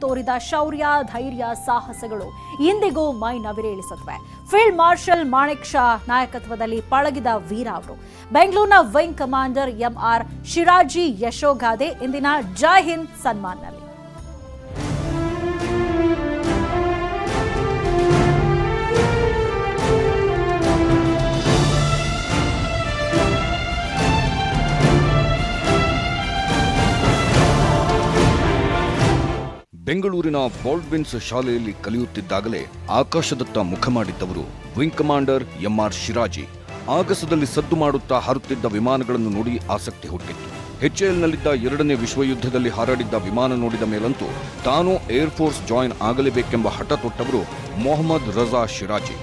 ತೋರಿದ ಶೌರ್ಯ, ಧೈರ್ಯ, ಸಾಹಸಗಳು ಇಂದಿಗೂ ಮೈ ನವಿರೇಳಿಸುತ್ತವೆ. ಫೀಲ್ಡ್ ಮಾರ್ಷಲ್ ಮಾಣಿಕ್ ಶಾ ನಾಯಕತ್ವದಲ್ಲಿ ಪಳಗಿದ ವೀರ ಅವರು. ಬೆಂಗಳೂರಿನ ವಿಂಗ್ ಕಮಾಂಡರ್ ಎಂಆರ್ ಶಿರಾಜಿ ಯಶೋಗಾದೆ ಇಂದಿನ ಜೈ ಹಿಂದ್ ಸನ್ಮಾನ್ನಲ್ಲಿ. ಬೆಂಗಳೂರಿನ ಬಾಲ್ಡ್ವಿನ್ಸ್ ಶಾಲೆಯಲ್ಲಿ ಕಲಿಯುತ್ತಿದ್ದಾಗಲೇ ಆಕಾಶದತ್ತ ಮುಖ ಮಾಡಿದ್ದವರು ವಿಂಗ್ ಕಮಾಂಡರ್ ಎಂಆರ್ ಶಿರಾಜಿ. ಆಗಸದಲ್ಲಿ ಸದ್ದು ಮಾಡುತ್ತಾ ಹಾರುತ್ತಿದ್ದ ವಿಮಾನಗಳನ್ನು ನೋಡಿ ಆಸಕ್ತಿ ಹುಟ್ಟಿತ್ತು. HALನಲ್ಲಿದ್ದ 2ನೇ ವಿಶ್ವಯುದ್ಧದಲ್ಲಿ ಹಾರಾಡಿದ್ದ ವಿಮಾನ ನೋಡಿದ ಮೇಲಂತೂ ತಾನು ಏರ್ಫೋರ್ಸ್ ಜಾಯಿನ್ ಆಗಲೇಬೇಕೆಂಬ ಹಠ ತೊಟ್ಟವರು ಮೊಹಮ್ಮದ್ ರಜಾ ಶಿರಾಜಿ.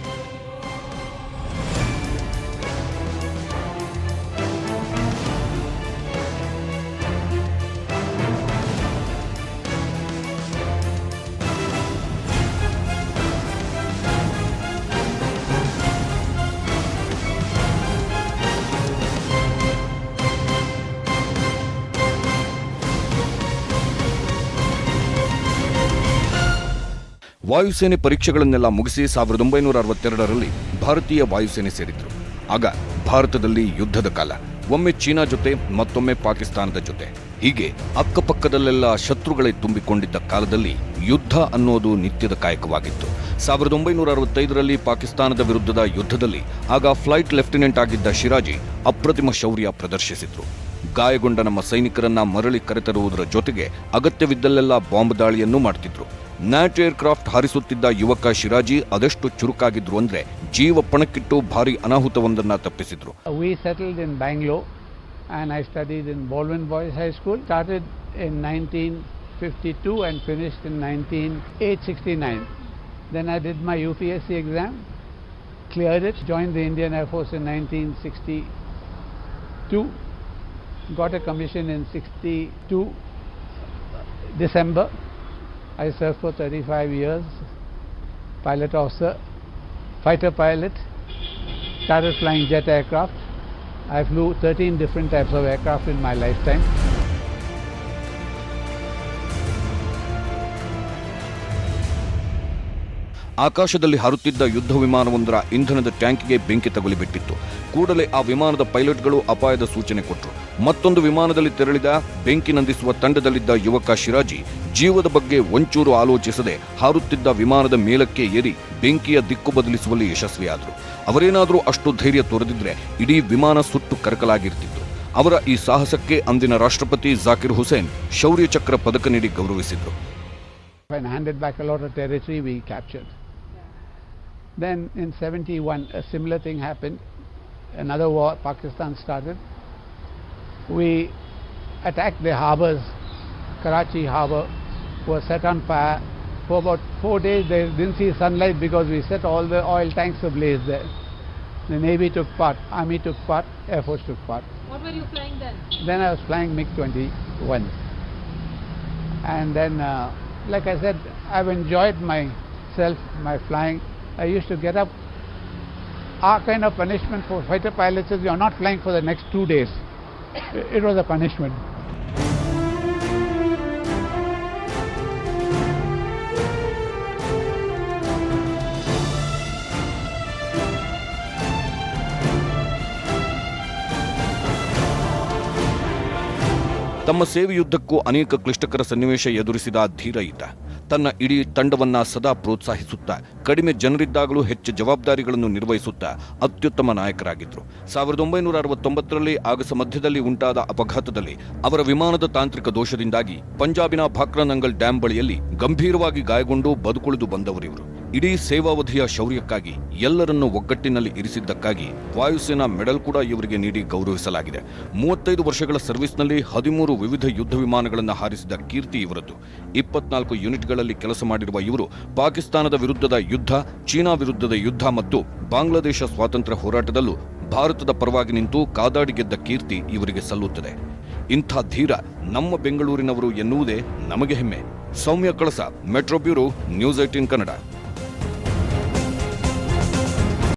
ವಾಯುಸೇನೆ ಪರೀಕ್ಷೆಗಳನ್ನೆಲ್ಲ ಮುಗಿಸಿ 1962ರಲ್ಲಿ ಭಾರತೀಯ ವಾಯುಸೇನೆ ಸೇರಿದ್ರು. ಆಗ ಭಾರತದಲ್ಲಿ ಯುದ್ಧದ ಕಾಲ. ಒಮ್ಮೆ ಚೀನಾ ಜೊತೆ, ಮತ್ತೊಮ್ಮೆ ಪಾಕಿಸ್ತಾನದ ಜೊತೆ. ಹೀಗೆ ಅಕ್ಕಪಕ್ಕದಲ್ಲೆಲ್ಲ ಶತ್ರುಗಳೇ ತುಂಬಿಕೊಂಡಿದ್ದ ಕಾಲದಲ್ಲಿ ಯುದ್ಧ ಅನ್ನೋದು ನಿತ್ಯದ ಕಾಯಕವಾಗಿತ್ತು. 1965ರಲ್ಲಿ ಪಾಕಿಸ್ತಾನದ ವಿರುದ್ಧದ ಯುದ್ಧದಲ್ಲಿ ಆಗ ಫ್ಲೈಟ್ ಲೆಫ್ಟಿನೆಂಟ್ ಆಗಿದ್ದ ಶಿರಾಜಿ ಅಪ್ರತಿಮ ಶೌರ್ಯ ಪ್ರದರ್ಶಿಸಿದ್ರು. ಗಾಯಗೊಂಡ ನಮ್ಮ ಸೈನಿಕರನ್ನ ಮರಳಿ ಕರೆತರುವುದರ ಜೊತೆಗೆ ಅಗತ್ಯವಿದ್ದಲ್ಲೆಲ್ಲ ಬಾಂಬ್ ದಾಳಿಯನ್ನೂ ಮಾಡ್ತಿದ್ರು. ನ್ಯಾಟ್ ಏರ್ಕ್ರಾಫ್ಟ್ ಹಾರಿಸುತ್ತಿದ್ದ ಯುವಕ ಶಿರಾಜಿ ಅದೆಷ್ಟು ಚುರುಕಾಗಿದ್ರು ಅಂದ್ರೆ ಜೀವ ಪಣಕ್ಕಿಟ್ಟು ಭಾರಿ ಅನಾಹುತವೊಂದನ್ನ ತಪ್ಪಿಸಿದ್ರು. We settled in Bangalore and I studied in Baldwin Boys High School. Started in 1952 and finished in 1969. Then I did my UPSC exam, cleared it, joined the Indian Air Force in 1962. Got a commission in 62 December. I served for 35 years, pilot officer, fighter pilot, started flying jet aircraft. I flew 13 different types of aircraft in my lifetime. ಆಕಾಶದಲ್ಲಿ ಹಾರುತ್ತಿದ್ದ ಯುದ್ಧ ವಿಮಾನವೊಂದರ ಇಂಧನದ ಟ್ಯಾಂಕಿಗೆ ಬೆಂಕಿ ತಗುಲಿಬಿಟ್ಟಿತ್ತು. ಕೂಡಲೇ ಆ ವಿಮಾನದ ಪೈಲಟ್ಗಳು ಅಪಾಯದ ಸೂಚನೆ ಕೊಟ್ಟರು. ಮತ್ತೊಂದು ವಿಮಾನದಲ್ಲಿ ತೆರಳಿದ ಬೆಂಕಿ ನಂದಿಸುವ ತಂಡದಲ್ಲಿದ್ದ ಯುವಕ ಶಿರಾಜಿ ಜೀವದ ಬಗ್ಗೆ ಒಂಚೂರು ಆಲೋಚಿಸದೆ ಹಾರುತ್ತಿದ್ದ ವಿಮಾನದ ಮೇಲಕ್ಕೆ ಏರಿ ಬೆಂಕಿಯ ದಿಕ್ಕು ಬದಲಿಸುವಲ್ಲಿ ಯಶಸ್ವಿಯಾದರು. ಅವರೇನಾದರೂ ಅಷ್ಟು ಧೈರ್ಯ ತೋರದಿದ್ರೆ ಇಡೀ ವಿಮಾನ ಸುಟ್ಟು ಕರಕಲಾಗಿರ್ತಿತ್ತು. ಅವರ ಈ ಸಾಹಸಕ್ಕೆ ಅಂದಿನ ರಾಷ್ಟ್ರಪತಿ ಜಾಕಿರ್ ಹುಸೇನ್ ಶೌರ್ಯ ಚಕ್ರ ಪದಕ ನೀಡಿ ಗೌರವಿಸಿದ್ರು. When handed back a lot of territory we captured. Then in 71 a similar thing happened. Another war, Pakistan started. We attacked the harbors. Karachi harbour was set on fire. For about 4 days they didn't see sunlight because we set all the oil tanks ablaze there. The Navy took part, Army took part, Air Force took part. What were you flying then? Then I was flying MiG-21. And then like I said, I've enjoyed myself, my flying. I used to get up. Our kind of punishment for fighter pilots is you're not flying for the next 2 days. It was a punishment. ತಮ್ಮ ಸೇವೆಯುದ್ದಕ್ಕೂ ಅನೇಕ ಕ್ಲಿಷ್ಟಕರ ಸನ್ನಿವೇಶ ಎದುರಿಸಿದ ಧೀರ ಈತ. ತನ್ನ ಇಡೀ ತಂಡವನ್ನ ಸದಾ ಪ್ರೋತ್ಸಾಹಿಸುತ್ತಾ, ಕಡಿಮೆ ಜನರಿದ್ದಾಗಲೂ ಹೆಚ್ಚು ಜವಾಬ್ದಾರಿಗಳನ್ನು ನಿರ್ವಹಿಸುತ್ತಾ ಅತ್ಯುತ್ತಮ ನಾಯಕರಾಗಿದ್ದರು. 1969ರಲ್ಲಿ ಆಗಸ ಮಧ್ಯದಲ್ಲಿ ಉಂಟಾದ ಅಪಘಾತದಲ್ಲಿ ಅವರ ವಿಮಾನದ ತಾಂತ್ರಿಕ ದೋಷದಿಂದಾಗಿ ಪಂಜಾಬಿನ ಭಾಕ್ರಾನಂಗಲ್ ಡ್ಯಾಂ ಬಳಿಯಲ್ಲಿ ಗಂಭೀರವಾಗಿ ಗಾಯಗೊಂಡು ಬದುಕುಳಿದು ಬಂದವರಿವರು. ಇಡೀ ಸೇವಾವಧಿಯ ಶೌರ್ಯಕ್ಕಾಗಿ, ಎಲ್ಲರನ್ನೂ ಒಗ್ಗಟ್ಟಿನಲ್ಲಿ ಇರಿಸಿದ್ದಕ್ಕಾಗಿ ವಾಯುಸೇನಾ ಮೆಡಲ್ ಕೂಡ ಇವರಿಗೆ ನೀಡಿ ಗೌರವಿಸಲಾಗಿದೆ. 35 ವರ್ಷಗಳ ಸರ್ವಿಸ್ನಲ್ಲಿ 13 ವಿವಿಧ ಯುದ್ಧ ವಿಮಾನಗಳನ್ನು ಹಾರಿಸಿದ ಕೀರ್ತಿ ಇವರದ್ದು. 24 ಯೂನಿಟ್ಗಳಲ್ಲಿ ಕೆಲಸ ಮಾಡಿರುವ ಇವರು ಪಾಕಿಸ್ತಾನದ ವಿರುದ್ಧದ ಯುದ್ಧ, ಚೀನಾ ವಿರುದ್ಧದ ಯುದ್ಧ ಮತ್ತು ಬಾಂಗ್ಲಾದೇಶ ಸ್ವಾತಂತ್ರ್ಯ ಹೋರಾಟದಲ್ಲೂ ಭಾರತದ ಪರವಾಗಿ ನಿಂತು ಕಾದಾಡಿ ಗೆದ್ದ ಕೀರ್ತಿ ಇವರಿಗೆ ಸಲ್ಲುತ್ತದೆ. ಇಂಥ ಧೀರ ನಮ್ಮ ಬೆಂಗಳೂರಿನವರು ಎನ್ನುವುದೇ ನಮಗೆ ಹೆಮ್ಮೆ. ಸೌಮ್ಯ ಕಳಸ, ಮೆಟ್ರೋ ಬ್ಯೂರೋ, ನ್ಯೂಸ್ 18 ಕನ್ನಡ.